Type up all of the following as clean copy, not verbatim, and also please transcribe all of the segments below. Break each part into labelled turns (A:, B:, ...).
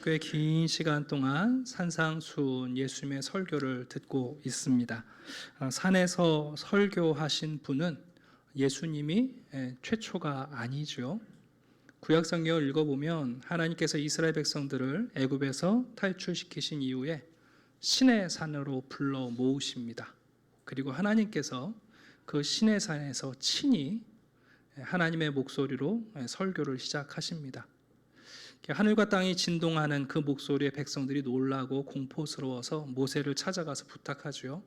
A: 꽤 긴 시간 동안 산상수훈 예수님의 설교를 듣고 있습니다. 산에서 설교하신 분은 예수님이 최초가 아니죠. 구약 성경을 읽어보면 하나님께서 이스라엘 백성들을 애굽에서 탈출시키신 이후에 시내 산으로 불러 모으십니다. 그리고 하나님께서 그 시내 산에서 친히 하나님의 목소리로 설교를 시작하십니다. 하늘과 땅이 진동하는 그 목소리에 백성들이 놀라고 공포스러워서 모세를 찾아가서 부탁하죠.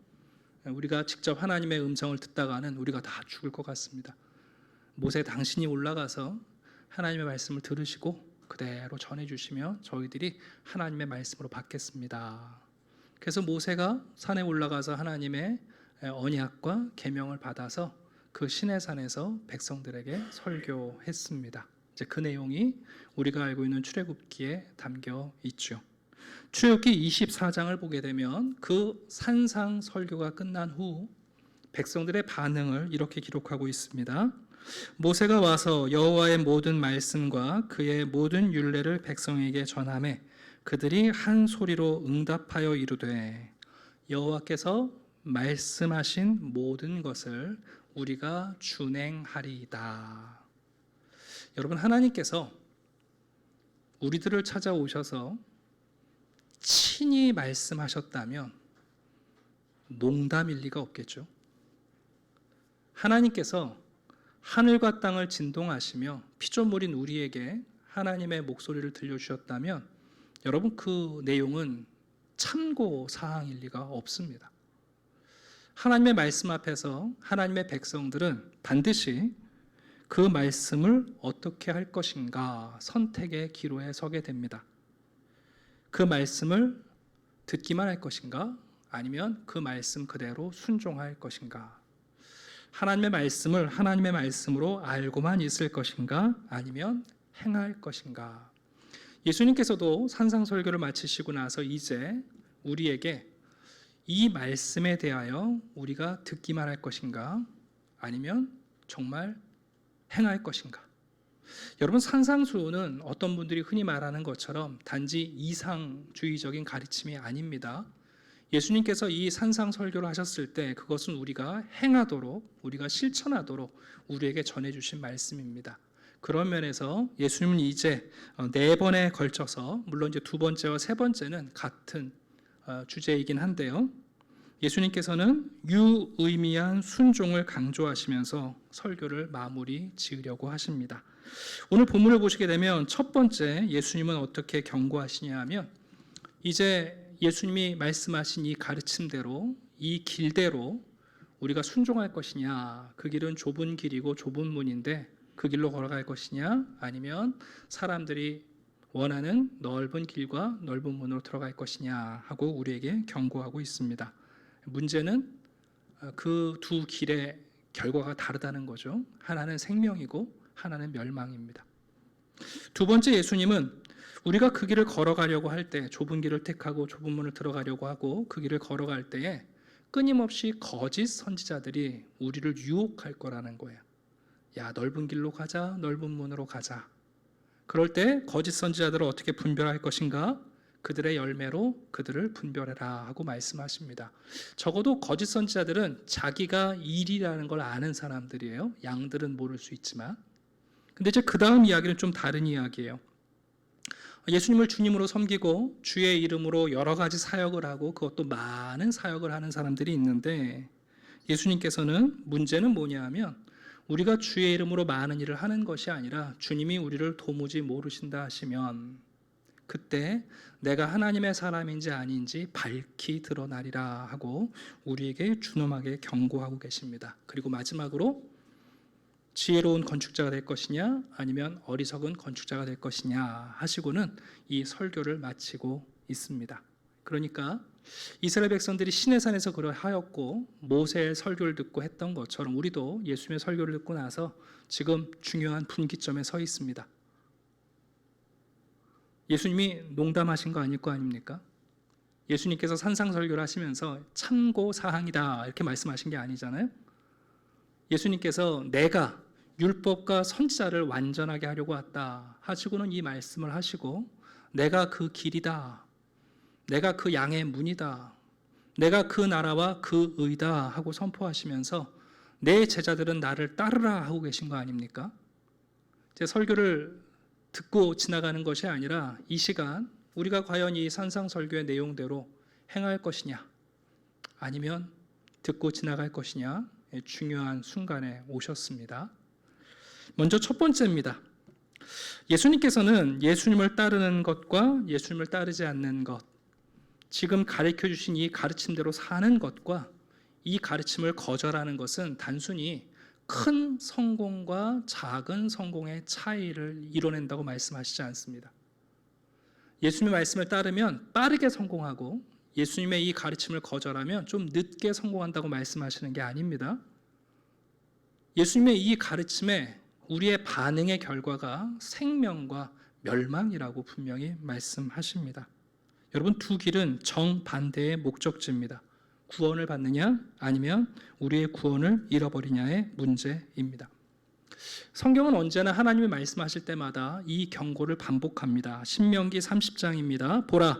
A: 우리가 직접 하나님의 음성을 듣다가는 우리가 다 죽을 것 같습니다. 모세, 당신이 올라가서 하나님의 말씀을 들으시고 그대로 전해주시면 저희들이 하나님의 말씀으로 받겠습니다. 그래서 모세가 산에 올라가서 하나님의 언약과 계명을 받아서 그 시내산에서 백성들에게 설교했습니다. 이제 그 내용이 우리가 알고 있는 출애굽기에 담겨 있죠. 출애굽기 24장을 보게 되면 그 산상 설교가 끝난 후 백성들의 반응을 이렇게 기록하고 있습니다. 모세가 와서 여호와의 모든 말씀과 그의 모든 율례를 백성에게 전하매 그들이 한 소리로 응답하여 이르되 여호와께서 말씀하신 모든 것을 우리가 준행하리이다. 여러분, 하나님께서 우리들을 찾아오셔서 친히 말씀하셨다면 농담일 리가 없겠죠. 하나님께서 하늘과 땅을 진동하시며 피조물인 우리에게 하나님의 목소리를 들려주셨다면 여러분, 그 내용은 참고 사항일 리가 없습니다. 하나님의 말씀 앞에서 하나님의 백성들은 반드시 그 말씀을 어떻게 할 것인가 선택의 기로에 서게 됩니다. 그 말씀을 듣기만 할 것인가 아니면 그 말씀 그대로 순종할 것인가, 하나님의 말씀을 하나님의 말씀으로 알고만 있을 것인가 아니면 행할 것인가. 예수님께서도 산상설교를 마치시고 나서 이제 우리에게 이 말씀에 대하여 우리가 듣기만 할 것인가 아니면 정말 행할 것인가. 여러분, 산상수훈은 어떤 분들이 흔히 말하는 것처럼 단지 이상주의적인 가르침이 아닙니다. 예수님께서 이 산상설교를 하셨을 때 그것은 우리가 행하도록, 우리가 실천하도록 우리에게 전해주신 말씀입니다. 그런 면에서 예수님은 이제 4번에 걸쳐서, 물론 이제 2번째와 3번째는 같은 주제이긴 한데요, 예수님께서는 유의미한 순종을 강조하시면서 설교를 마무리 지으려고 하십니다. 오늘 본문을 보시게 되면 첫 번째 예수님은 어떻게 경고하시냐 하면, 이제 예수님이 말씀하신 이 가르침대로, 이 길대로 우리가 순종할 것이냐, 그 길은 좁은 길이고 좁은 문인데 그 길로 걸어갈 것이냐 아니면 사람들이 원하는 넓은 길과 넓은 문으로 들어갈 것이냐 하고 우리에게 경고하고 있습니다. 문제는 그 두 길의 결과가 다르다는 거죠. 하나는 생명이고 하나는 멸망입니다. 두 번째, 예수님은 우리가 그 길을 걸어가려고 할 때, 좁은 길을 택하고 좁은 문을 들어가려고 하고 그 길을 걸어갈 때에 끊임없이 거짓 선지자들이 우리를 유혹할 거라는 거예요. 야, 넓은 길로 가자, 넓은 문으로 가자. 그럴 때 거짓 선지자들을 어떻게 분별할 것인가? 그들의 열매로 그들을 분별해라 하고 말씀하십니다. 적어도 거짓 선지자들은 자기가 일이라는 걸 아는 사람들이에요. 양들은 모를 수 있지만. 근데 이제 그 다음 이야기는 좀 다른 이야기예요. 예수님을 주님으로 섬기고 주의 이름으로 여러 가지 사역을 하고 그것도 많은 사역을 하는 사람들이 있는데, 예수님께서는 문제는 뭐냐 하면 우리가 주의 이름으로 많은 일을 하는 것이 아니라 주님이 우리를 도무지 모르신다 하시면 그때 내가 하나님의 사람인지 아닌지 밝히 드러나리라 하고 우리에게 준엄하게 경고하고 계십니다. 그리고 마지막으로 지혜로운 건축자가 될 것이냐 아니면 어리석은 건축자가 될 것이냐 하시고는 이 설교를 마치고 있습니다. 그러니까 이스라엘 백성들이 시내산에서 그러하였고 모세의 설교를 듣고 했던 것처럼 우리도 예수님의 설교를 듣고 나서 지금 중요한 분기점에 서 있습니다. 예수님이 농담하신 거 아닐 거 아닙니까? 예수님께서 산상설교를 하시면서 참고사항이다 이렇게 말씀하신 게 아니잖아요. 예수님께서 내가 율법과 선지자를 완전하게 하려고 왔다 하시고는 이 말씀을 하시고, 내가 그 길이다. 내가 그 양의 문이다. 내가 그 나라와 그 의다 하고 선포하시면서 내 제자들은 나를 따르라 하고 계신 거 아닙니까? 제 설교를 듣고 지나가는 것이 아니라 이 시간 우리가 과연 이 산상설교의 내용대로 행할 것이냐 아니면 듣고 지나갈 것이냐 중요한 순간에 오셨습니다. 먼저 첫 번째입니다. 예수님께서는 예수님을 따르는 것과 예수님을 따르지 않는 것, 지금 가르쳐 주신 이 가르침대로 사는 것과 이 가르침을 거절하는 것은 단순히 큰 성공과 작은 성공의 차이를 이뤄낸다고 말씀하시지 않습니다. 예수님의 말씀을 따르면 빠르게 성공하고 예수님의 이 가르침을 거절하면 좀 늦게 성공한다고 말씀하시는 게 아닙니다. 예수님의 이 가르침에 우리의 반응의 결과가 생명과 멸망이라고 분명히 말씀하십니다. 여러분, 두 길은 정반대의 목적지입니다. 구원을 받느냐 아니면 우리의 구원을 잃어버리냐의 문제입니다. 성경은 언제나 하나님이 말씀하실 때마다 이 경고를 반복합니다. 신명기 30장입니다. 보라,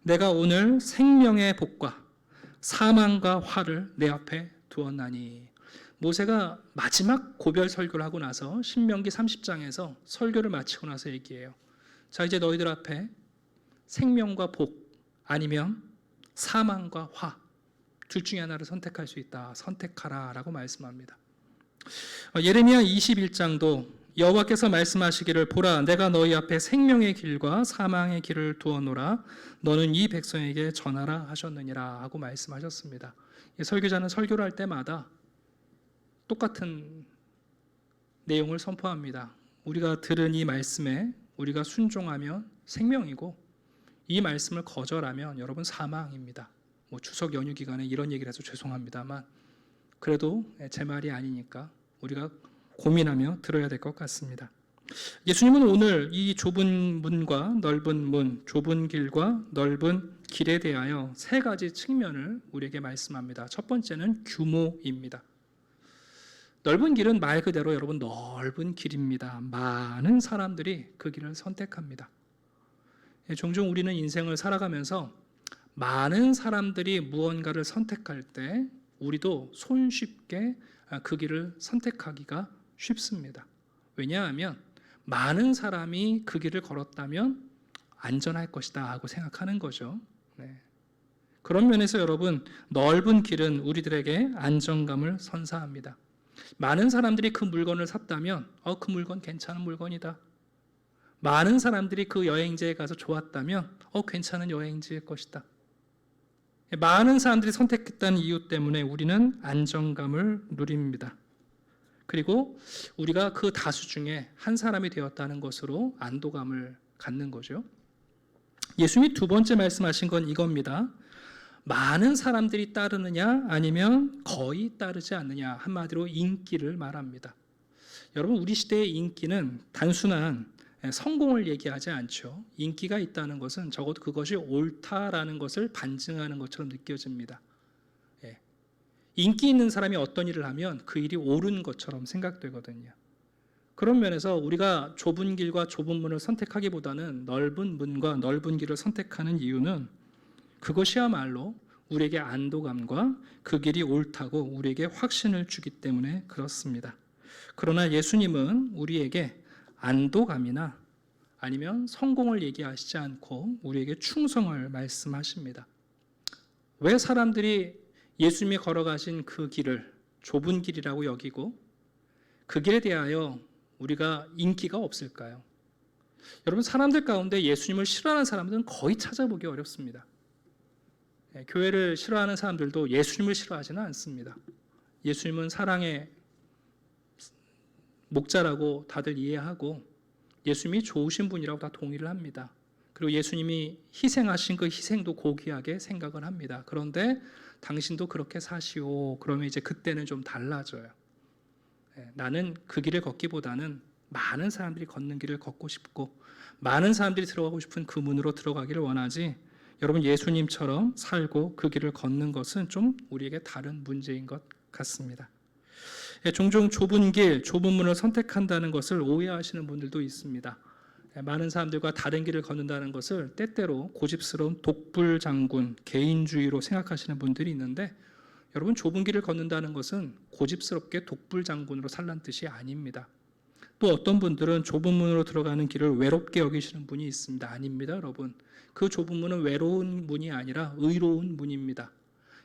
A: 내가 오늘 생명의 복과 사망과 화를 내 앞에 두었나니. 모세가 마지막 고별 설교를 하고 나서 신명기 30장에서 설교를 마치고 나서 얘기해요. 자, 이제 너희들 앞에 생명과 복 아니면 사망과 화 둘 중에 하나를 선택할 수 있다. 선택하라 라고 말씀합니다. 예레미야 21장도 여호와께서 말씀하시기를 보라, 내가 너희 앞에 생명의 길과 사망의 길을 두어놓으라. 너는 이 백성에게 전하라 하셨느니라 하고 말씀하셨습니다. 설교자는 설교를 할 때마다 똑같은 내용을 선포합니다. 우리가 들은 이 말씀에 우리가 순종하면 생명이고 이 말씀을 거절하면 여러분 사망입니다. 추석 연휴 기간에 이런 얘기를 해서 죄송합니다만 그래도 제 말이 아니니까 우리가 고민하며 들어야 될 것 같습니다. 예수님은 오늘 이 좁은 문과 넓은 문, 좁은 길과 넓은 길에 대하여 세 가지 측면을 우리에게 말씀합니다. 첫 번째는 규모입니다. 넓은 길은 말 그대로 여러분 넓은 길입니다. 많은 사람들이 그 길을 선택합니다. 종종 우리는 인생을 살아가면서 많은 사람들이 무언가를 선택할 때 우리도 손쉽게 그 길을 선택하기가 쉽습니다. 왜냐하면 많은 사람이 그 길을 걸었다면 안전할 것이다 하고 생각하는 거죠. 그런 면에서 여러분 넓은 길은 우리들에게 안정감을 선사합니다. 많은 사람들이 그 물건을 샀다면 그 물건 괜찮은 물건이다. 많은 사람들이 그 여행지에 가서 좋았다면 괜찮은 여행지일 것이다. 많은 사람들이 선택했다는 이유 때문에 우리는 안정감을 누립니다. 그리고 우리가 그 다수 중에 한 사람이 되었다는 것으로 안도감을 갖는 거죠. 예수님이 두 번째 말씀하신 건 이겁니다. 많은 사람들이 따르느냐 아니면 거의 따르지 않느냐, 한마디로 인기를 말합니다. 여러분, 우리 시대의 인기는 단순한 성공을 얘기하지 않죠. 인기가 있다는 것은 적어도 그것이 옳다라는 것을 반증하는 것처럼 느껴집니다. 인기 있는 사람이 어떤 일을 하면 그 일이 옳은 것처럼 생각되거든요. 그런 면에서 우리가 좁은 길과 좁은 문을 선택하기보다는 넓은 문과 넓은 길을 선택하는 이유는 그것이야말로 우리에게 안도감과 그 길이 옳다고 우리에게 확신을 주기 때문에 그렇습니다. 그러나 예수님은 우리에게 안도감이나 아니면 성공을 얘기하시지 않고 우리에게 충성을 말씀하십니다. 왜 사람들이 예수님이 걸어가신 그 길을 좁은 길이라고 여기고 그 길에 대하여 우리가 인기가 없을까요? 여러분, 사람들 가운데 예수님을 싫어하는 사람들은 거의 찾아보기 어렵습니다. 교회를 싫어하는 사람들도 예수님을 싫어하지는 않습니다. 예수님은 사랑의 목자라고 다들 이해하고 예수님이 좋으신 분이라고 다 동의를 합니다. 그리고 예수님이 희생하신 그 희생도 고귀하게 생각을 합니다. 그런데 당신도 그렇게 사시오. 그러면 이제 그때는 좀 달라져요. 나는 그 길을 걷기보다는 많은 사람들이 걷는 길을 걷고 싶고 많은 사람들이 들어가고 싶은 그 문으로 들어가기를 원하지, 여러분 예수님처럼 살고 그 길을 걷는 것은 좀 우리에게 다른 문제인 것 같습니다. 종종 좁은 길, 좁은 문을 선택한다는 것을 오해하시는 분들도 있습니다. 많은 사람들과 다른 길을 걷는다는 것을 때때로 고집스러운 독불장군, 개인주의로 생각하시는 분들이 있는데, 여러분, 좁은 길을 걷는다는 것은 고집스럽게 독불장군으로 살란 뜻이 아닙니다. 또 어떤 분들은 좁은 문으로 들어가는 길을 외롭게 여기시는 분이 있습니다. 아닙니다, 여러분. 그 좁은 문은 외로운 문이 아니라 의로운 문입니다.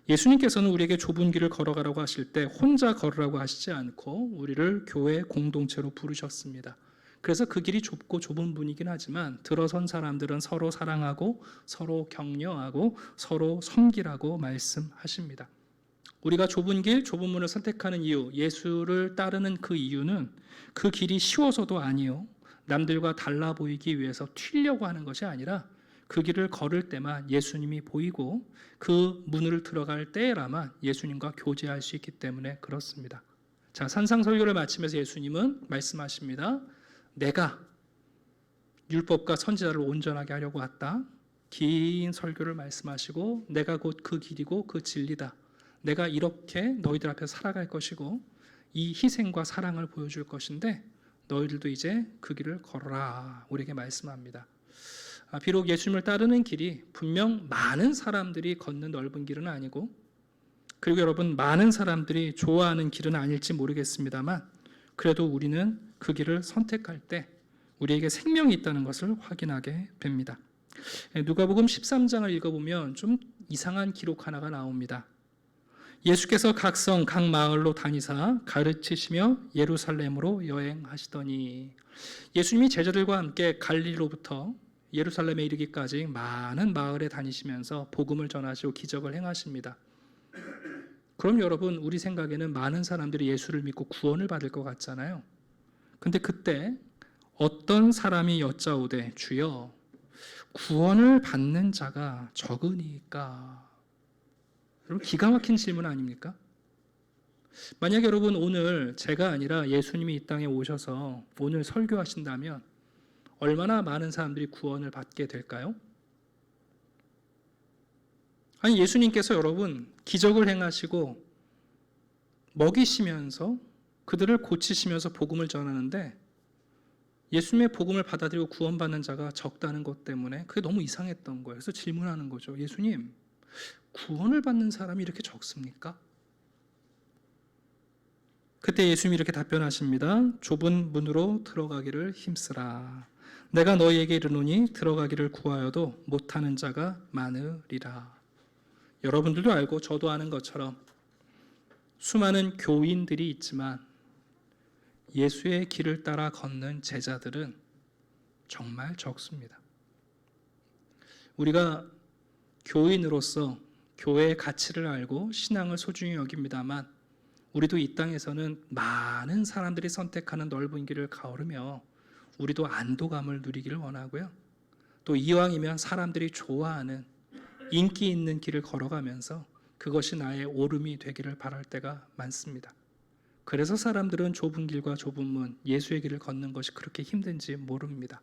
A: 예수님께서는 우리에게 좁은 길을 걸어가라고 하실 때 혼자 걸으라고 하시지 않고 우리를 교회 공동체로 부르셨습니다. 그래서 그 길이 좁고 좁은 문이긴 하지만 들어선 사람들은 서로 사랑하고 서로 격려하고 서로 섬기라고 말씀하십니다. 우리가 좁은 길, 좁은 문을 선택하는 이유, 예수를 따르는 그 이유는 그 길이 쉬워서도 아니요, 남들과 달라 보이기 위해서 튀려고 하는 것이 아니라 그 길을 걸을 때만 예수님이 보이고 그 문을 들어갈 때라만 예수님과 교제할 수 있기 때문에 그렇습니다. 자, 산상설교를 마치면서 예수님은 말씀하십니다. 내가 율법과 선지자를 온전하게 하려고 왔다. 긴 설교를 말씀하시고 내가 곧 그 길이고 그 진리다. 내가 이렇게 너희들 앞에서 살아갈 것이고 이 희생과 사랑을 보여줄 것인데 너희들도 이제 그 길을 걸어라. 우리에게 말씀합니다. 비록 예수님을 따르는 길이 분명 많은 사람들이 걷는 넓은 길은 아니고, 그리고 여러분, 많은 사람들이 좋아하는 길은 아닐지 모르겠습니다만 그래도 우리는 그 길을 선택할 때 우리에게 생명이 있다는 것을 확인하게 됩니다. 누가복음 13장을 읽어보면 좀 이상한 기록 하나가 나옵니다. 예수께서 각 성, 각 마을로 다니사 가르치시며 예루살렘으로 여행하시더니, 예수님이 제자들과 함께 갈릴리로부터 예루살렘에 이르기까지 많은 마을에 다니시면서 복음을 전하시고 기적을 행하십니다. 그럼 여러분, 우리 생각에는 많은 사람들이 예수를 믿고 구원을 받을 것 같잖아요. 근데 그때 어떤 사람이 여짜오되 주여 구원을 받는 자가 적으니까. 여러분, 기가 막힌 질문 아닙니까? 만약 여러분 오늘 제가 아니라 예수님이 이 땅에 오셔서 오늘 설교하신다면 얼마나 많은 사람들이 구원을 받게 될까요? 아니, 예수님께서 여러분 기적을 행하시고 먹이시면서 그들을 고치시면서 복음을 전하는데 예수님의 복음을 받아들이고 구원받는 자가 적다는 것 때문에 그게 너무 이상했던 거예요. 그래서 질문하는 거죠. 예수님, 구원을 받는 사람이 이렇게 적습니까? 그때 예수님이 이렇게 답변하십니다. 좁은 문으로 들어가기를 힘쓰라. 내가 너희에게 이르노니 들어가기를 구하여도 못하는 자가 많으리라. 여러분들도 알고 저도 아는 것처럼 수많은 교인들이 있지만 예수의 길을 따라 걷는 제자들은 정말 적습니다. 우리가 교인으로서 교회의 가치를 알고 신앙을 소중히 여깁니다만 우리도 이 땅에서는 많은 사람들이 선택하는 넓은 길을 가오르며 우리도 안도감을 누리기를 원하고요. 또 이왕이면 사람들이 좋아하는 인기 있는 길을 걸어가면서 그것이 나의 오름이 되기를 바랄 때가 많습니다. 그래서 사람들은 좁은 길과 좁은 문, 예수의 길을 걷는 것이 그렇게 힘든지 모릅니다.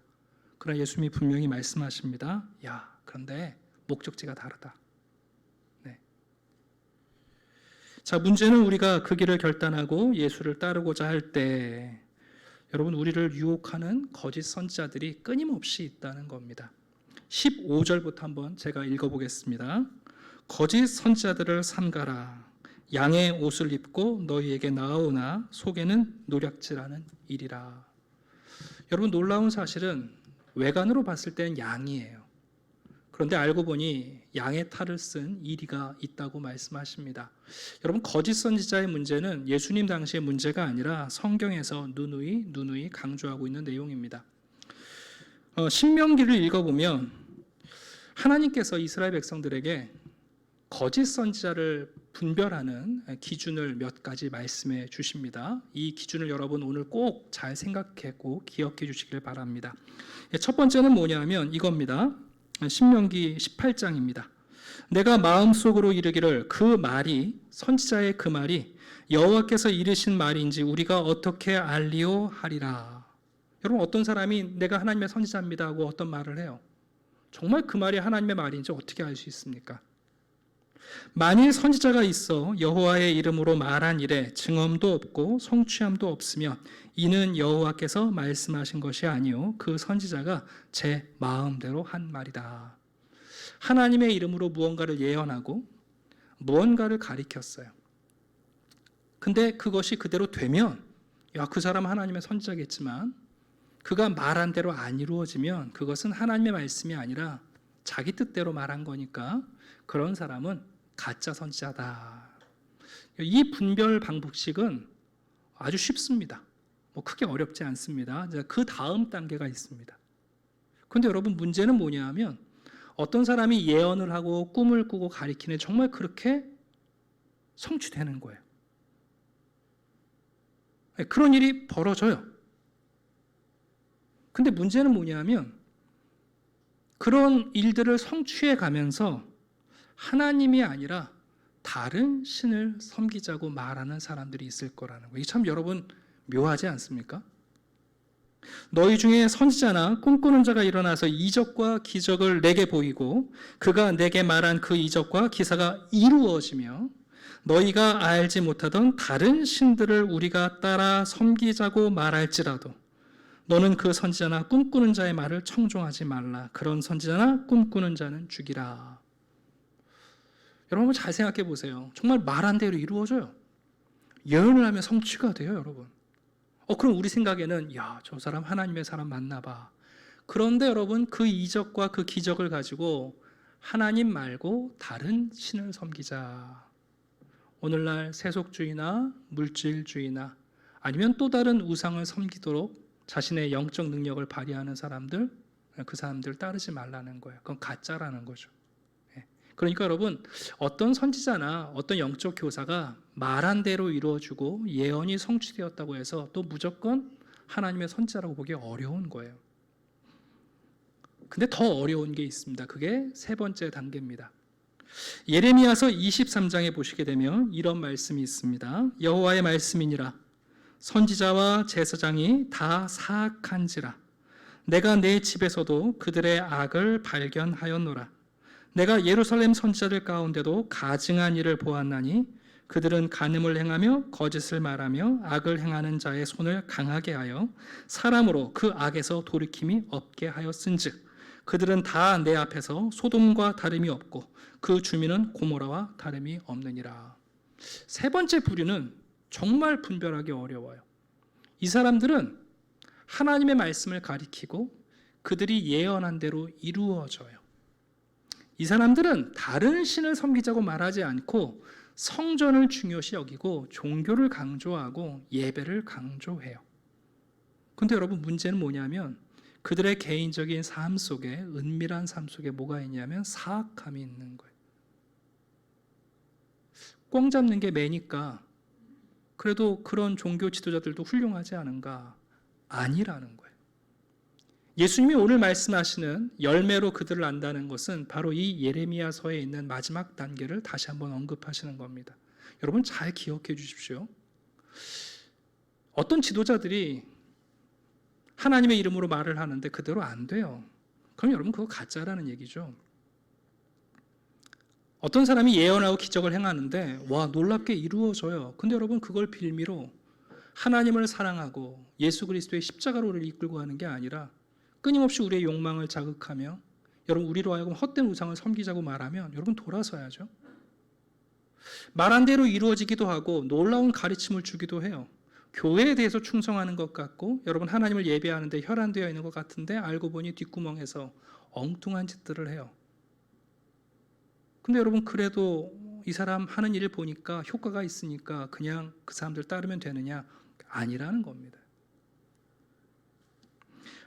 A: 그러나 예수님이 분명히 말씀하십니다. 야, 그런데 목적지가 다르다. 네. 자, 문제는 우리가 그 길을 결단하고 예수를 따르고자 할 때 여러분, 우리를 유혹하는 거짓 선지자들이 끊임없이 있다는 겁니다. 15절부터 한번 제가 읽어보겠습니다. 거짓 선지자들을 삼가라. 양의 옷을 입고 너희에게 나아오나 속에는 노략질하는 일이라. 여러분, 놀라운 사실은 외관으로 봤을 때는 양이에요. 그런데 알고 보니 양의 탈을 쓴 이리가 있다고 말씀하십니다. 여러분, 거짓 선지자의 문제는 예수님 당시의 문제가 아니라 성경에서 누누이 강조하고 있는 내용입니다. 신명기를 읽어보면 하나님께서 이스라엘 백성들에게 거짓 선지자를 분별하는 기준을 몇 가지 말씀해 주십니다. 이 기준을 여러분 오늘 꼭 잘 생각하고 기억해 주시길 바랍니다. 첫 번째는 뭐냐면 이겁니다. 신명기 18장입니다. 내가 마음속으로 이르기를 그 말이, 선지자의 그 말이 여호와께서 이르신 말인지 우리가 어떻게 알리오 하리라. 여러분, 어떤 사람이 내가 하나님의 선지자입니다 하고 어떤 말을 해요. 정말 그 말이 하나님의 말인지 어떻게 알 수 있습니까? 만일 선지자가 있어 여호와의 이름으로 말한 일에 증언도 없고 성취함도 없으면 이는 여호와께서 말씀하신 것이 아니요 그 선지자가 제 마음대로 한 말이다. 하나님의 이름으로 무언가를 예언하고 무언가를 가리켰어요. 근데 그것이 그대로 되면 그 사람 하나님의 선지자겠지만 그가 말한 대로 안 이루어지면 그것은 하나님의 말씀이 아니라 자기 뜻대로 말한 거니까 그런 사람은 가짜 선지자다. 이 분별 방법식은 아주 쉽습니다. 크게 어렵지 않습니다. 그 다음 단계가 있습니다. 그런데 여러분 문제는 뭐냐 하면 어떤 사람이 예언을 하고 꿈을 꾸고 가리키는 정말 그렇게 성취되는 거예요. 그런 일이 벌어져요. 근데 문제는 뭐냐면 그런 일들을 성취해 가면서 하나님이 아니라 다른 신을 섬기자고 말하는 사람들이 있을 거라는 거예요. 이게 참 여러분 묘하지 않습니까? 너희 중에 선지자나 꿈꾸는 자가 일어나서 이적과 기적을 내게 보이고 그가 내게 말한 그 이적과 기사가 이루어지며 너희가 알지 못하던 다른 신들을 우리가 따라 섬기자고 말할지라도 너는 그 선지자나 꿈꾸는 자의 말을 청종하지 말라. 그런 선지자나 꿈꾸는 자는 죽이라. 여러분 잘 생각해 보세요. 정말 말한 대로 이루어져요. 예언을 하면 성취가 돼요, 여러분. 그럼 우리 생각에는 저 사람 하나님의 사람 맞나 봐. 그런데 여러분 그 이적과 그 기적을 가지고 하나님 말고 다른 신을 섬기자. 오늘날 세속주의나 물질주의나 아니면 또 다른 우상을 섬기도록 자신의 영적 능력을 발휘하는 사람들, 그 사람들 따르지 말라는 거예요. 그건 가짜라는 거죠. 그러니까 여러분 어떤 선지자나 어떤 영적 교사가 말한 대로 이루어지고 예언이 성취되었다고 해서 또 무조건 하나님의 선지자라고 보기 어려운 거예요. 근데 더 어려운 게 있습니다. 그게 세 번째 단계입니다. 예레미야서 23장에 보시게 되면 이런 말씀이 있습니다. 여호와의 말씀이니라 선지자와 제사장이 다 사악한지라 내가 내 집에서도 그들의 악을 발견하였노라. 내가 예루살렘 선지자들 가운데도 가증한 일을 보았나니 그들은 간음을 행하며 거짓을 말하며 악을 행하는 자의 손을 강하게 하여 사람으로 그 악에서 돌이킴이 없게 하였은즉 그들은 다 내 앞에서 소돔과 다름이 없고 그 주민은 고모라와 다름이 없느니라. 세 번째 부류는 정말 분별하기 어려워요. 이 사람들은 하나님의 말씀을 가리키고 그들이 예언한 대로 이루어져요. 이 사람들은 다른 신을 섬기자고 말하지 않고 성전을 중요시 여기고 종교를 강조하고 예배를 강조해요. 근데 여러분 문제는 뭐냐면 그들의 개인적인 삶 속에 은밀한 삶 속에 뭐가 있냐면 사악함이 있는 거예요. 꽝 잡는 게 매니까 그래도 그런 종교 지도자들도 훌륭하지 않은가? 아니라는 거예요. 예수님이 오늘 말씀하시는 열매로 그들을 안다는 것은 바로 이 예레미야서에 있는 마지막 단계를 다시 한번 언급하시는 겁니다. 여러분 잘 기억해 주십시오. 어떤 지도자들이 하나님의 이름으로 말을 하는데 그대로 안 돼요. 그럼 여러분 그거 가짜라는 얘기죠. 어떤 사람이 예언하고 기적을 행하는데 놀랍게 이루어져요. 근데 여러분 그걸 빌미로 하나님을 사랑하고 예수 그리스도의 십자가로를 이끌고 가는 게 아니라 끊임없이 우리의 욕망을 자극하며 여러분 우리로 하여금 헛된 우상을 섬기자고 말하면 여러분 돌아서야죠. 말한 대로 이루어지기도 하고 놀라운 가르침을 주기도 해요. 교회에 대해서 충성하는 것 같고 여러분 하나님을 예배하는데 혈안되어 있는 것 같은데 알고 보니 뒷구멍에서 엉뚱한 짓들을 해요. 근데 여러분 그래도 이 사람 하는 일을 보니까 효과가 있으니까 그냥 그 사람들 따르면 되느냐? 아니라는 겁니다.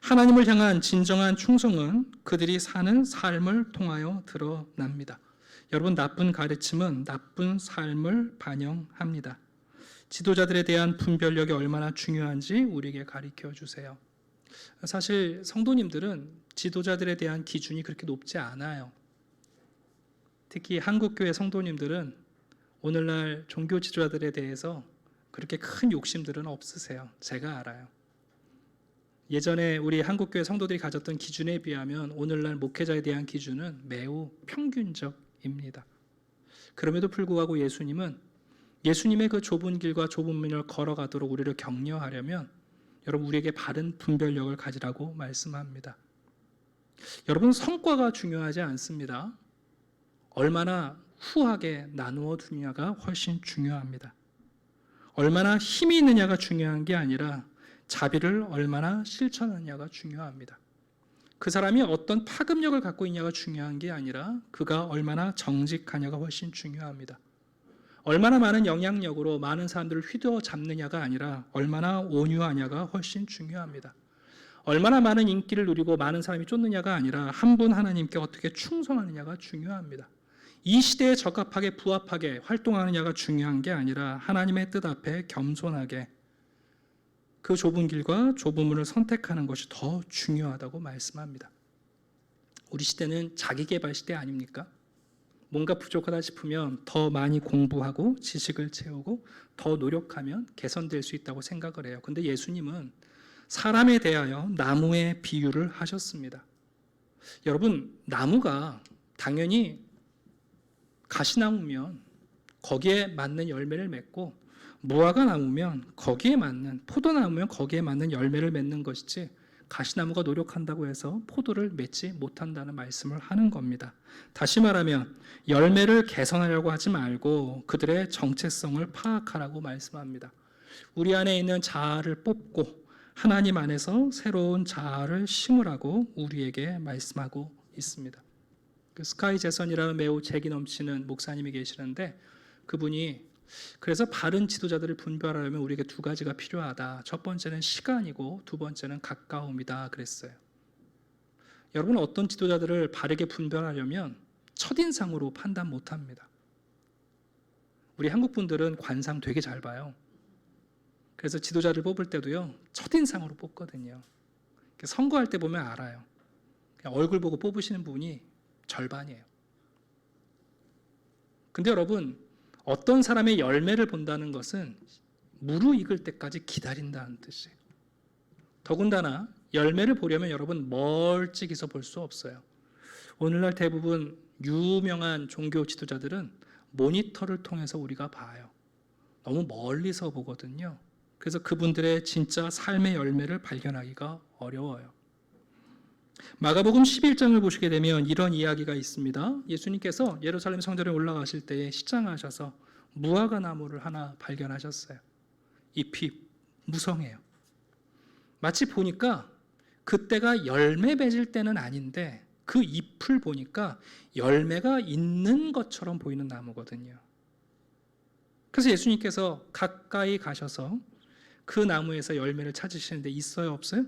A: 하나님을 향한 진정한 충성은 그들이 사는 삶을 통하여 드러납니다. 여러분 나쁜 가르침은 나쁜 삶을 반영합니다. 지도자들에 대한 분별력이 얼마나 중요한지 우리에게 가르쳐 주세요. 사실 성도님들은 지도자들에 대한 기준이 그렇게 높지 않아요. 특히 한국교회 성도님들은 오늘날 종교 지도자들에 대해서 그렇게 큰 욕심들은 없으세요. 제가 알아요. 예전에 우리 한국교회 성도들이 가졌던 기준에 비하면 오늘날 목회자에 대한 기준은 매우 평균적입니다. 그럼에도 불구하고 예수님의 그 좁은 길과 좁은 문을 걸어가도록 우리를 격려하려면 여러분 우리에게 바른 분별력을 가지라고 말씀합니다. 여러분 성과가 중요하지 않습니다. 얼마나 후하게 나누어 두느냐가 훨씬 중요합니다. 얼마나 힘이 있느냐가 중요한 게 아니라 자비를 얼마나 실천하느냐가 중요합니다. 그 사람이 어떤 파급력을 갖고 있냐가 중요한 게 아니라 그가 얼마나 정직하냐가 훨씬 중요합니다. 얼마나 많은 영향력으로 많은 사람들을 휘두어잡느냐가 아니라 얼마나 온유하냐가 훨씬 중요합니다. 얼마나 많은 인기를 누리고 많은 사람이 쫓느냐가 아니라 한 분 하나님께 어떻게 충성하느냐가 중요합니다. 이 시대에 적합하게 부합하게 활동하느냐가 중요한 게 아니라 하나님의 뜻 앞에 겸손하게 그 좁은 길과 좁은 문을 선택하는 것이 더 중요하다고 말씀합니다. 우리 시대는 자기개발 시대 아닙니까? 뭔가 부족하다 싶으면 더 많이 공부하고 지식을 채우고 더 노력하면 개선될 수 있다고 생각을 해요. 근데 예수님은 사람에 대하여 나무의 비유를 하셨습니다. 여러분, 나무가 당연히 가시나무면 거기에 맞는 열매를 맺고 무화과 나무면 거기에 맞는, 포도나무면 거기에 맞는 열매를 맺는 것이지 가시나무가 노력한다고 해서 포도를 맺지 못한다는 말씀을 하는 겁니다. 다시 말하면 열매를 개선하려고 하지 말고 그들의 정체성을 파악하라고 말씀합니다. 우리 안에 있는 자아를 뽑고 하나님 안에서 새로운 자아를 심으라고 우리에게 말씀하고 있습니다. 그 스카이 제선이라는 매우 재기 넘치는 목사님이 계시는데 그분이 그래서 바른 지도자들을 분별하려면 우리에게 두 가지가 필요하다. 첫 번째는 시간이고 두 번째는 가까움이다 그랬어요. 여러분 어떤 지도자들을 바르게 분별하려면 첫인상으로 판단 못합니다. 우리 한국 분들은 관상 되게 잘 봐요. 그래서 지도자를 뽑을 때도요 첫인상으로 뽑거든요. 선거할 때 보면 알아요. 얼굴 보고 뽑으시는 분이 절반이에요. 근데 여러분 어떤 사람의 열매를 본다는 것은 무르익을 때까지 기다린다는 뜻이에요. 더군다나 열매를 보려면 여러분 멀찍이서 볼 수 없어요. 오늘날 대부분 유명한 종교 지도자들은 모니터를 통해서 우리가 봐요. 너무 멀리서 보거든요. 그래서 그분들의 진짜 삶의 열매를 발견하기가 어려워요. 마가복음 11장을 보시게 되면 이런 이야기가 있습니다. 예수님께서 예루살렘 성전에 올라가실 때에 시장하셔서 무화과 나무를 하나 발견하셨어요. 잎이 무성해요. 마치 보니까 그때가 열매 맺을 때는 아닌데 그 잎을 보니까 열매가 있는 것처럼 보이는 나무거든요. 그래서 예수님께서 가까이 가셔서 그 나무에서 열매를 찾으시는데 있어요, 없어요?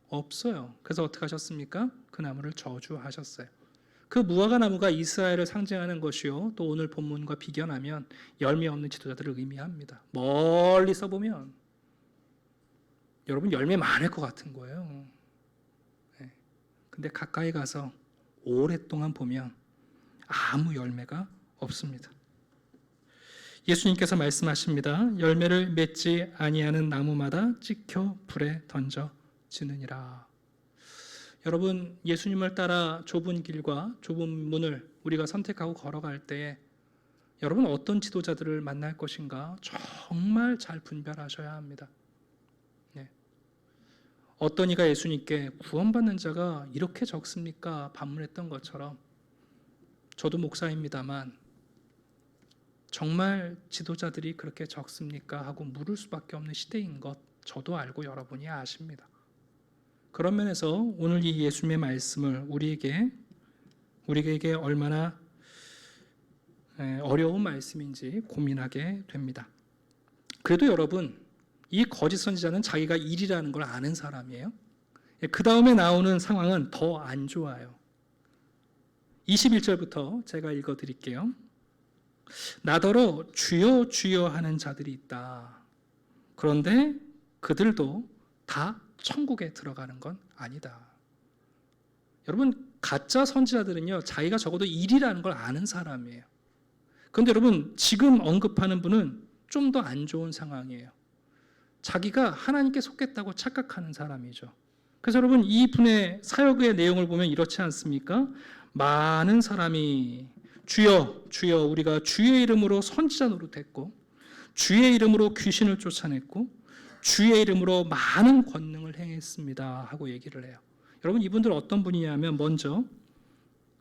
A: 없어요. 그래서 어떻게 하셨습니까? 그 나무를 저주하셨어요. 그 무화과 나무가 이스라엘을 상징하는 것이요. 또 오늘 본문과 비견하면 열매 없는 지도자들을 의미합니다. 멀리서 보면 여러분 열매 많을 것 같은 거예요. 네. 근데 가까이 가서 오랫동안 보면 아무 열매가 없습니다. 예수님께서 말씀하십니다. 열매를 맺지 아니하는 나무마다 찍혀 불에 던져지느니라. 여러분 예수님을 따라 좁은 길과 좁은 문을 우리가 선택하고 걸어갈 때에 여러분 어떤 지도자들을 만날 것인가 정말 잘 분별하셔야 합니다. 네. 어떤 이가 예수님께 구원받는 자가 이렇게 적습니까? 반문했던 것처럼 저도 목사입니다만 정말 지도자들이 그렇게 적습니까? 하고 물을 수밖에 없는 시대인 것 저도 알고 여러분이 아십니다. 그런 면에서 오늘 이 예수님의 말씀을 우리에게 얼마나 어려운 말씀인지 고민하게 됩니다. 그래도 여러분 이 거짓 선지자는 자기가 일이라는 걸 아는 사람이에요. 그 다음에 나오는 상황은 더 안 좋아요. 21절부터 제가 읽어드릴게요. 나더러 주여 주여 하는 자들이 있다. 그런데 그들도 다 천국에 들어가는 건 아니다. 여러분 가짜 선지자들은요 자기가 적어도 일이라는 걸 아는 사람이에요. 그런데 여러분 지금 언급하는 분은 좀 더 안 좋은 상황이에요. 자기가 하나님께 속겠다고 착각하는 사람이죠. 그래서 여러분 이분의 사역의 내용을 보면 이렇지 않습니까? 많은 사람이 주여 주여 우리가 주의 이름으로 선지자 노릇했고 주의 이름으로 귀신을 쫓아냈고 주의 이름으로 많은 권능을 행했습니다 하고 얘기를 해요. 여러분 이분들 어떤 분이냐면 먼저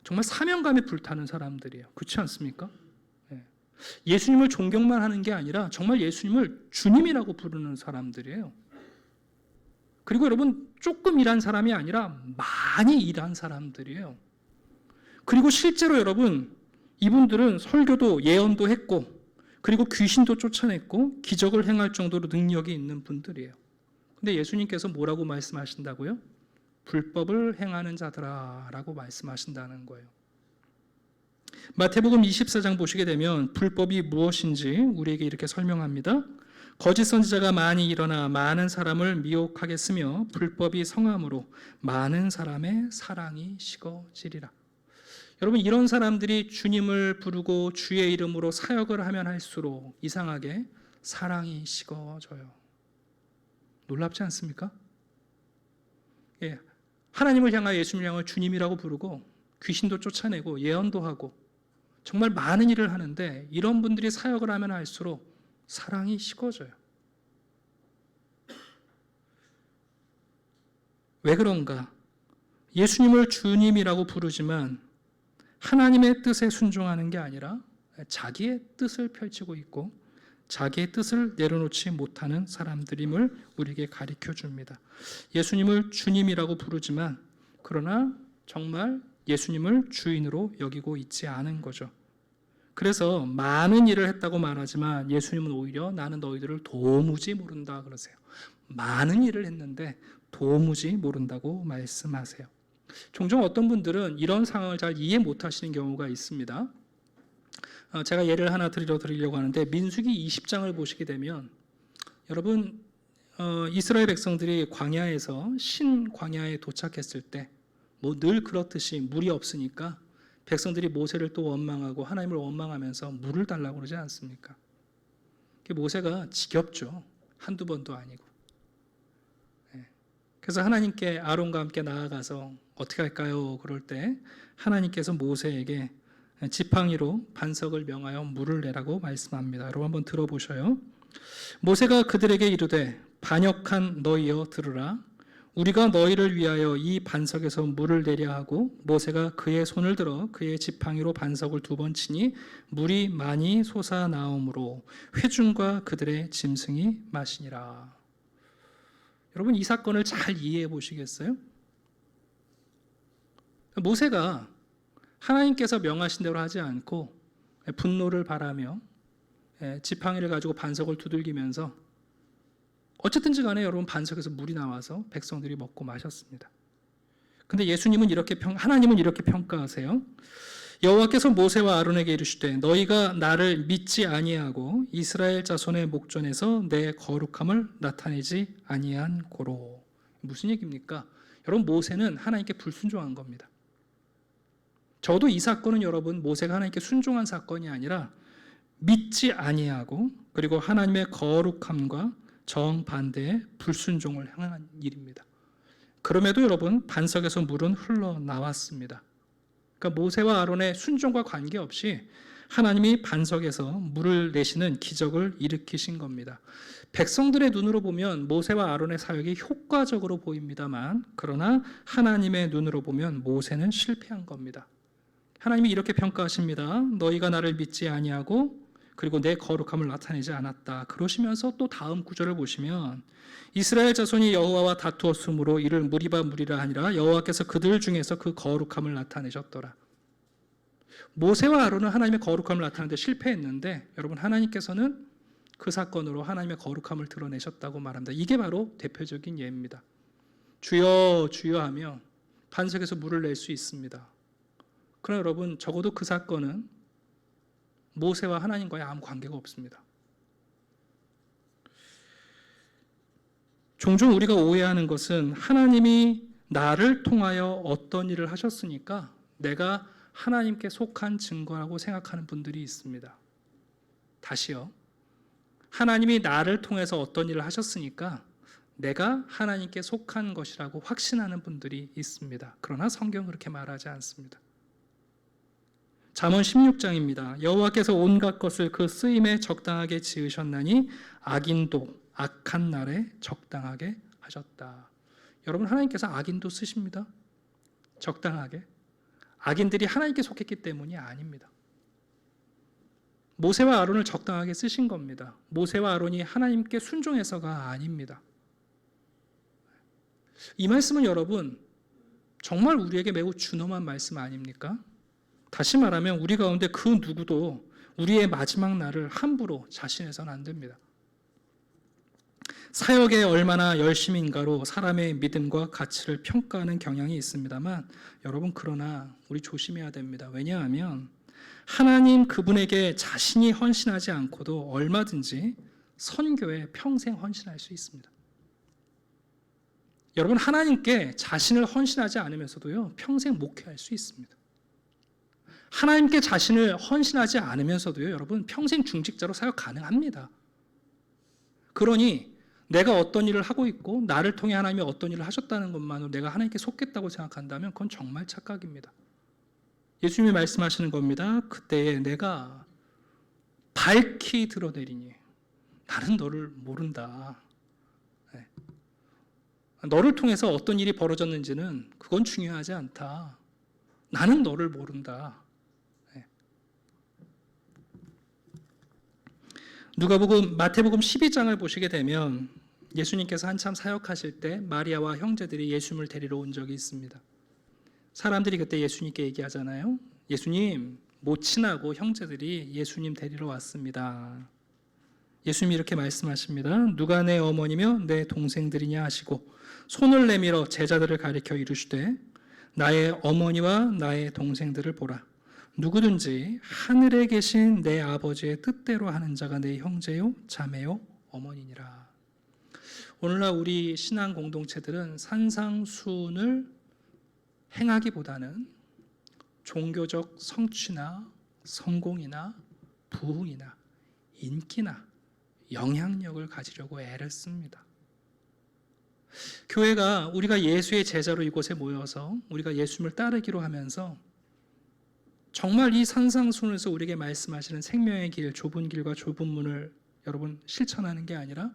A: 정말 사명감에 불타는 사람들이에요. 그렇지 않습니까? 예수님을 존경만 하는 게 아니라 정말 예수님을 주님이라고 부르는 사람들이에요. 그리고 여러분 조금 일한 사람이 아니라 많이 일한 사람들이에요. 그리고 실제로 여러분 이분들은 설교도 예언도 했고 그리고 귀신도 쫓아냈고 기적을 행할 정도로 능력이 있는 분들이에요. 근데 예수님께서 뭐라고 말씀하신다고요? 불법을 행하는 자들아 라고 말씀하신다는 거예요. 마태복음 24장 보시게 되면 불법이 무엇인지 우리에게 이렇게 설명합니다. 거짓 선지자가 많이 일어나 많은 사람을 미혹하게 쓰며 불법이 성함으로 많은 사람의 사랑이 식어지리라. 여러분 이런 사람들이 주님을 부르고 주의 이름으로 사역을 하면 할수록 이상하게 사랑이 식어져요. 놀랍지 않습니까? 예, 하나님을 향하여 예수님을 향하여 주님이라고 부르고 귀신도 쫓아내고 예언도 하고 정말 많은 일을 하는데 이런 분들이 사역을 하면 할수록 사랑이 식어져요. 왜 그런가? 예수님을 주님이라고 부르지만 하나님의 뜻에 순종하는 게 아니라 자기의 뜻을 펼치고 있고 자기의 뜻을 내려놓지 못하는 사람들임을 우리에게 가르쳐 줍니다. 예수님을 주님이라고 부르지만 그러나 정말 예수님을 주인으로 여기고 있지 않은 거죠. 그래서 많은 일을 했다고 말하지만 예수님은 오히려 나는 너희들을 도무지 모른다 그러세요. 많은 일을 했는데 도무지 모른다고 말씀하세요. 종종 어떤 분들은 이런 상황을 잘 이해 못하시는 경우가 있습니다. 제가 예를 하나 드리려고 하는데 민수기 20장을 보시게 되면 여러분 이스라엘 백성들이 광야에서 신광야에 도착했을 때 뭐 늘 그렇듯이 물이 없으니까 백성들이 모세를 또 원망하고 하나님을 원망하면서 물을 달라고 그러지 않습니까? 모세가 지겹죠. 한두 번도 아니고. 그래서 하나님께 아론과 함께 나아가서 어떻게 할까요? 그럴 때 하나님께서 모세에게 지팡이로 반석을 명하여 물을 내라고 말씀합니다. 여러분 한번 들어보셔요. 모세가 그들에게 이르되 반역한 너희여 들으라. 우리가 너희를 위하여 이 반석에서 물을 내려 하고 모세가 그의 손을 들어 그의 지팡이로 반석을 2번 치니 물이 많이 솟아나오므로 회중과 그들의 짐승이 마시니라. 여러분 이 사건을 잘 이해해 보시겠어요? 모세가 하나님께서 명하신 대로 하지 않고 분노를 바라며 지팡이를 가지고 반석을 두들기면서 어쨌든지 간에 여러분 반석에서 물이 나와서 백성들이 먹고 마셨습니다. 근데 하나님은 이렇게 평가하세요. 여호와께서 모세와 아론에게 이르시되 너희가 나를 믿지 아니하고 이스라엘 자손의 목전에서 내 거룩함을 나타내지 아니한 고로. 무슨 얘기입니까? 여러분 모세는 하나님께 불순종한 겁니다. 저도 이 사건은 여러분 모세가 하나님께 순종한 사건이 아니라 믿지 아니하고 그리고 하나님의 거룩함과 정반대의 불순종을 행한 일입니다. 그럼에도 여러분 반석에서 물은 흘러나왔습니다. 그러니까 모세와 아론의 순종과 관계없이 하나님이 반석에서 물을 내시는 기적을 일으키신 겁니다. 백성들의 눈으로 보면 모세와 아론의 사역이 효과적으로 보입니다만 그러나 하나님의 눈으로 보면 모세는 실패한 겁니다. 하나님이 이렇게 평가하십니다. 너희가 나를 믿지 아니하고 그리고 내 거룩함을 나타내지 않았다. 그러시면서 또 다음 구절을 보시면 이스라엘 자손이 여호와와 다투었으므로 이를 무리라 하니라. 여호와께서 그들 중에서 그 거룩함을 나타내셨더라. 모세와 아론은 하나님의 거룩함을 나타내는데 실패했는데 여러분 하나님께서는 그 사건으로 하나님의 거룩함을 드러내셨다고 말합니다. 이게 바로 대표적인 예입니다. 주여 주여 하며 반석에서 물을 낼 수 있습니다. 그러나 여러분 적어도 그 사건은 모세와 하나님과의 아무 관계가 없습니다. 종종 우리가 오해하는 것은 하나님이 나를 통하여 어떤 일을 하셨으니까 내가 하나님께 속한 증거라고 생각하는 분들이 있습니다. 다시요. 하나님이 나를 통해서 어떤 일을 하셨으니까 내가 하나님께 속한 것이라고 확신하는 분들이 있습니다. 그러나 성경은 그렇게 말하지 않습니다. 잠언 16장입니다. 여호와께서 온갖 것을 그 쓰임에 적당하게 지으셨나니 악인도 악한 날에 적당하게 하셨다. 여러분, 하나님께서 악인도 쓰십니다. 적당하게. 악인들이 하나님께 속했기 때문이 아닙니다. 모세와 아론을 적당하게 쓰신 겁니다. 모세와 아론이 하나님께 순종해서가 아닙니다. 이 말씀은 여러분 정말 우리에게 매우 준엄한 말씀 아닙니까? 다시 말하면 우리 가운데 그 누구도 우리의 마지막 날을 함부로 자신해서는 안 됩니다. 사역에 얼마나 열심인가로 사람의 믿음과 가치를 평가하는 경향이 있습니다만 여러분, 그러나 우리 조심해야 됩니다. 왜냐하면 하나님 그분에게 자신이 헌신하지 않고도 얼마든지 선교에 평생 헌신할 수 있습니다. 여러분, 하나님께 자신을 헌신하지 않으면서도요, 평생 목회할 수 있습니다. 하나님께 자신을 헌신하지 않으면서도요, 여러분, 평생 중직자로 사역 가능합니다. 그러니 내가 어떤 일을 하고 있고 나를 통해 하나님이 어떤 일을 하셨다는 것만으로 내가 하나님께 속겠다고 생각한다면 그건 정말 착각입니다. 예수님이 말씀하시는 겁니다. 그때에 내가 밝히 드러내리니 나는 너를 모른다. 네. 너를 통해서 어떤 일이 벌어졌는지는 그건 중요하지 않다. 나는 너를 모른다. 네. 마태복음 12장을 보시게 되면 예수님께서 한참 사역하실 때 마리아와 형제들이 예수님을 데리러 온 적이 있습니다. 사람들이 그때 예수님께 얘기하잖아요. 예수님, 모친하고 형제들이 예수님 데리러 왔습니다. 예수님이 이렇게 말씀하십니다. 누가 내 어머니며 내 동생들이냐 하시고 손을 내밀어 제자들을 가리켜 이르시되 나의 어머니와 나의 동생들을 보라. 누구든지 하늘에 계신 내 아버지의 뜻대로 하는 자가 내 형제요 자매요 어머니니라. 오늘날 우리 신앙 공동체들은 산상수훈을 행하기보다는 종교적 성취나 성공이나 부흥이나 인기나 영향력을 가지려고 애를 씁니다. 교회가 우리가 예수의 제자로 이곳에 모여서 우리가 예수님을 따르기로 하면서 정말 이 산상수훈에서 우리에게 말씀하시는 생명의 길, 좁은 길과 좁은 문을 여러분 실천하는 게 아니라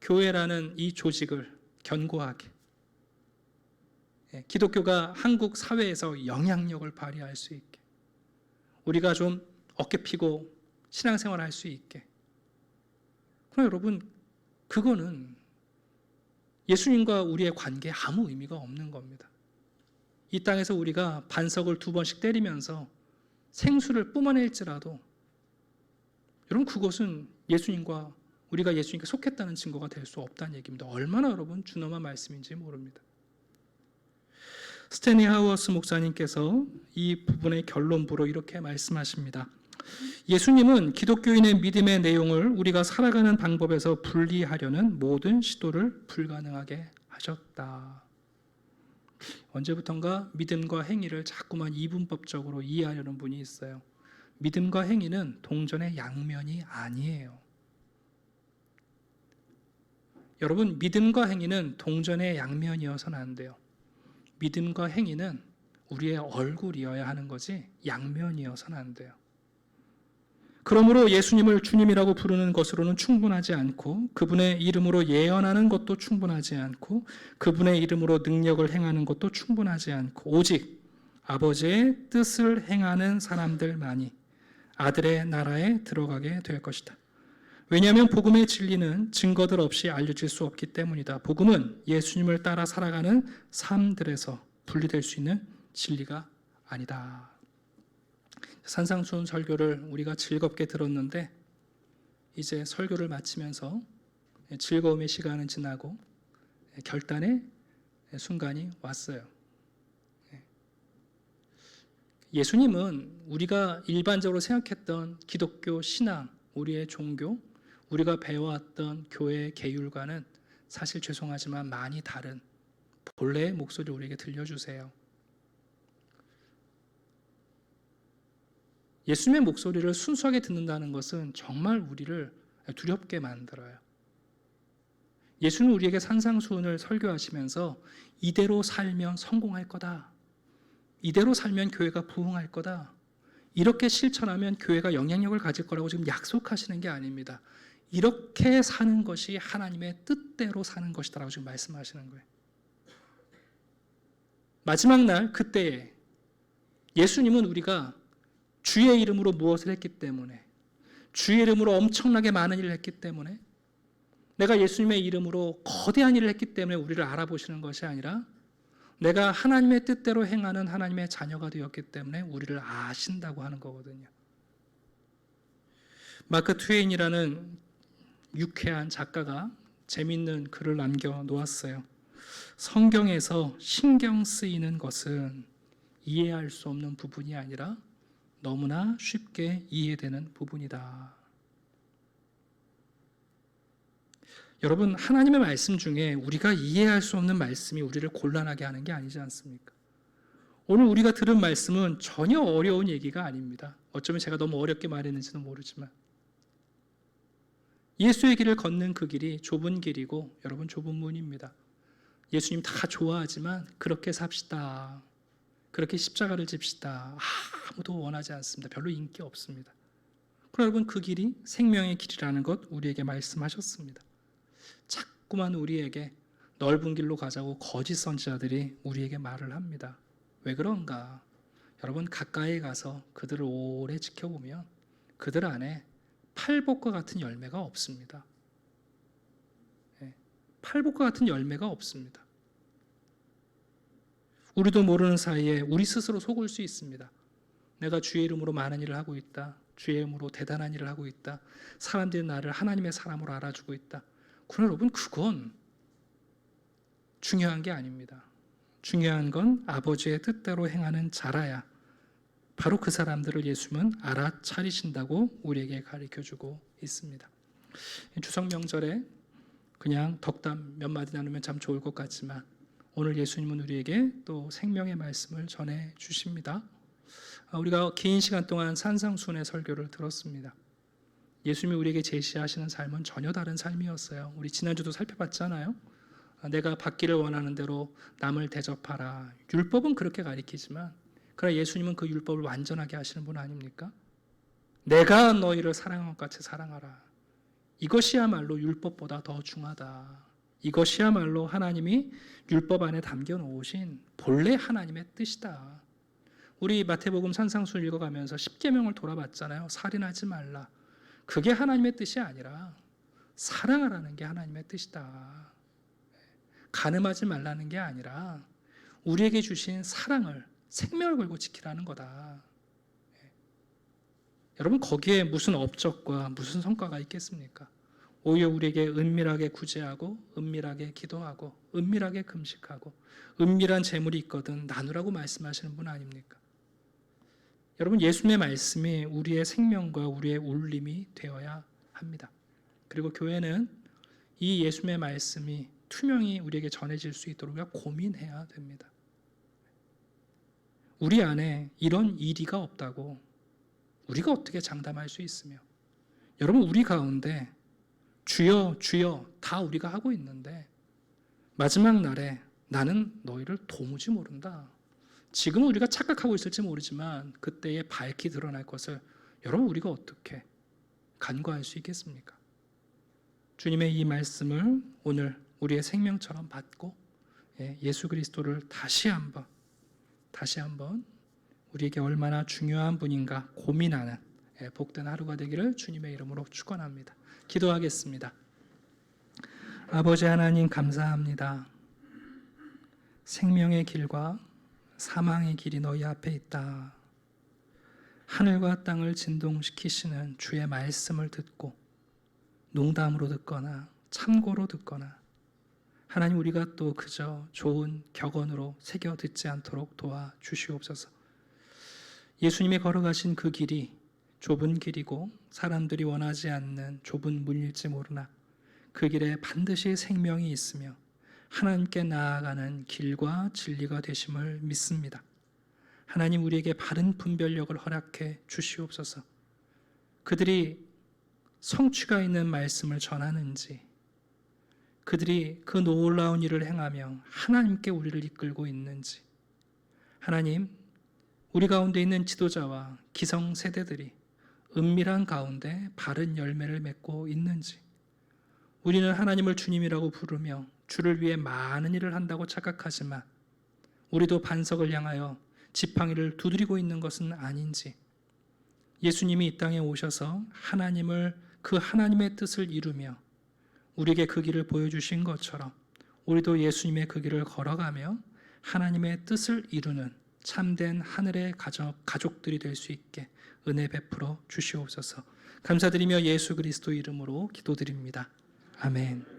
A: 교회라는 이 조직을 견고하게 기독교가 한국 사회에서 영향력을 발휘할 수 있게 우리가 좀 어깨 피고 신앙생활을 할 수 있게. 그러나 여러분, 그거는 예수님과 우리의 관계에 아무 의미가 없는 겁니다. 이 땅에서 우리가 반석을 2번씩 때리면서 생수를 뿜어낼지라도 여러분, 그것은 예수님과 우리가 예수님께 속했다는 증거가 될 수 없다는 얘기입니다. 얼마나 여러분 준엄한 말씀인지 모릅니다. 스탠리 하우어스 목사님께서 이 부분의 결론부로 이렇게 말씀하십니다. 예수님은 기독교인의 믿음의 내용을 우리가 살아가는 방법에서 분리하려는 모든 시도를 불가능하게 하셨다. 언제부턴가 믿음과 행위를 자꾸만 이분법적으로 이해하려는 분이 있어요. 믿음과 행위는 동전의 양면이 아니에요. 여러분, 믿음과 행위는 동전의 양면이어서는 안 돼요. 믿음과 행위는 우리의 얼굴이어야 하는 거지 양면이어서는 안 돼요. 그러므로 예수님을 주님이라고 부르는 것으로는 충분하지 않고 그분의 이름으로 예언하는 것도 충분하지 않고 그분의 이름으로 능력을 행하는 것도 충분하지 않고 오직 아버지의 뜻을 행하는 사람들만이 아들의 나라에 들어가게 될 것이다. 왜냐하면 복음의 진리는 증거들 없이 알려질 수 없기 때문이다. 복음은 예수님을 따라 살아가는 삶들에서 분리될 수 있는 진리가 아니다. 산상수훈 설교를 우리가 즐겁게 들었는데 이제 설교를 마치면서 즐거움의 시간은 지나고 결단의 순간이 왔어요. 예수님은 우리가 일반적으로 생각했던 기독교 신앙, 우리의 종교, 우리가 배워왔던 교회의 계율과는 사실 죄송하지만 많이 다른 본래의 목소리를 우리에게 들려주세요. 예수님의 목소리를 순수하게 듣는다는 것은 정말 우리를 두렵게 만들어요. 예수는 우리에게 산상수훈을 설교하시면서 이대로 살면 성공할 거다. 이대로 살면 교회가 부흥할 거다. 이렇게 실천하면 교회가 영향력을 가질 거라고 지금 약속하시는 게 아닙니다. 이렇게 사는 것이 하나님의 뜻대로 사는 것이다라고 지금 말씀하시는 거예요. 마지막 날 그때에 예수님은 우리가 주의 이름으로 무엇을 했기 때문에, 주의 이름으로 엄청나게 많은 일을 했기 때문에, 내가 예수님의 이름으로 거대한 일을 했기 때문에 우리를 알아보시는 것이 아니라 내가 하나님의 뜻대로 행하는 하나님의 자녀가 되었기 때문에 우리를 아신다고 하는 거거든요. 마크 트웨인이라는 유쾌한 작가가 재밌는 글을 남겨놓았어요. 성경에서 신경 쓰이는 것은 이해할 수 없는 부분이 아니라 너무나 쉽게 이해되는 부분이다. 여러분, 하나님의 말씀 중에 우리가 이해할 수 없는 말씀이 우리를 곤란하게 하는 게 아니지 않습니까? 오늘 우리가 들은 말씀은 전혀 어려운 얘기가 아닙니다. 어쩌면 제가 너무 어렵게 말했는지는 모르지만 예수의 길을 걷는 그 길이 좁은 길이고 여러분 좁은 문입니다. 예수님 다 좋아하지만 그렇게 삽시다. 그렇게 십자가를 집시다. 아무도 원하지 않습니다. 별로 인기 없습니다. 그러나 여러분 그 길이 생명의 길이라는 것 우리에게 말씀하셨습니다. 자꾸만 우리에게 넓은 길로 가자고 거짓 선지자들이 우리에게 말을 합니다. 왜 그런가? 여러분 가까이 가서 그들을 오래 지켜보면 그들 안에 팔복과 같은 열매가 없습니다. 팔복과 같은 열매가 없습니다. 우리도 모르는 사이에 우리 스스로 속을 수 있습니다. 내가 주의 이름으로 많은 일을 하고 있다. 주의 이름으로 대단한 일을 하고 있다. 사람들이 나를 하나님의 사람으로 알아주고 있다. 그러나 여러분 그건 중요한 게 아닙니다. 중요한 건 아버지의 뜻대로 행하는 자라야 바로 그 사람들을 예수님은 알아차리신다고 우리에게 가르쳐주고 있습니다. 추석 명절에 그냥 덕담 몇 마디 나누면 참 좋을 것 같지만 오늘 예수님은 우리에게 또 생명의 말씀을 전해 주십니다. 우리가 긴 시간 동안 산상수훈의 설교를 들었습니다. 예수님이 우리에게 제시하시는 삶은 전혀 다른 삶이었어요. 우리 지난주도 살펴봤잖아요. 내가 받기를 원하는 대로 남을 대접하라. 율법은 그렇게 가리키지만 그러나 예수님은 그 율법을 완전하게 하시는 분 아닙니까? 내가 너희를 사랑한 것 같이 사랑하라. 이것이야말로 율법보다 더 중하다. 이것이야말로 하나님이 율법 안에 담겨 놓으신 본래 하나님의 뜻이다. 우리 마태복음 산상수훈 읽어가면서 10계명을 돌아봤잖아요. 살인하지 말라. 그게 하나님의 뜻이 아니라 사랑하라는 게 하나님의 뜻이다. 간음하지 말라는 게 아니라 우리에게 주신 사랑을 생명을 걸고 지키라는 거다. 여러분 거기에 무슨 업적과 무슨 성과가 있겠습니까? 오히려 우리에게 은밀하게 구제하고 은밀하게 기도하고 은밀하게 금식하고 은밀한 재물이 있거든 나누라고 말씀하시는 분 아닙니까? 여러분 예수님의 말씀이 우리의 생명과 우리의 울림이 되어야 합니다. 그리고 교회는 이 예수님의 말씀이 투명히 우리에게 전해질 수 있도록 우리가 고민해야 됩니다. 우리 안에 이런 이리가 없다고 우리가 어떻게 장담할 수 있으며 여러분 우리 가운데 주여 주여 다 우리가 하고 있는데 마지막 날에 나는 너희를 도무지 모른다. 지금은 우리가 착각하고 있을지 모르지만 그때에 밝히 드러날 것을 여러분 우리가 어떻게 간과할 수 있겠습니까? 주님의 이 말씀을 오늘 우리의 생명처럼 받고 예수 그리스도를 다시 한번 우리에게 얼마나 중요한 분인가 고민하는 복된 하루가 되기를 주님의 이름으로 축원합니다. 기도하겠습니다. 아버지 하나님 감사합니다. 생명의 길과 사망의 길이 너희 앞에 있다. 하늘과 땅을 진동시키시는 주의 말씀을 듣고 농담으로 듣거나 참고로 듣거나 하나님 우리가 또 그저 좋은 격언으로 새겨 듣지 않도록 도와주시옵소서. 예수님이 걸어가신 그 길이 좁은 길이고 사람들이 원하지 않는 좁은 문일지 모르나 그 길에 반드시 생명이 있으며 하나님께 나아가는 길과 진리가 되심을 믿습니다. 하나님 우리에게 바른 분별력을 허락해 주시옵소서. 그들이 성취가 있는 말씀을 전하는지 그들이 그 놀라운 일을 행하며 하나님께 우리를 이끌고 있는지 하나님 우리 가운데 있는 지도자와 기성 세대들이 은밀한 가운데 바른 열매를 맺고 있는지, 우리는 하나님을 주님이라고 부르며 주를 위해 많은 일을 한다고 착각하지만 우리도 반석을 향하여 지팡이를 두드리고 있는 것은 아닌지, 예수님이 이 땅에 오셔서 그 하나님의 뜻을 이루며 우리에게 그 길을 보여주신 것처럼 우리도 예수님의 그 길을 걸어가며 하나님의 뜻을 이루는 참된 하늘의 가족들이 될 수 있게 은혜 베풀어 주시옵소서. 감사드리며 예수 그리스도 이름으로 기도드립니다. 아멘.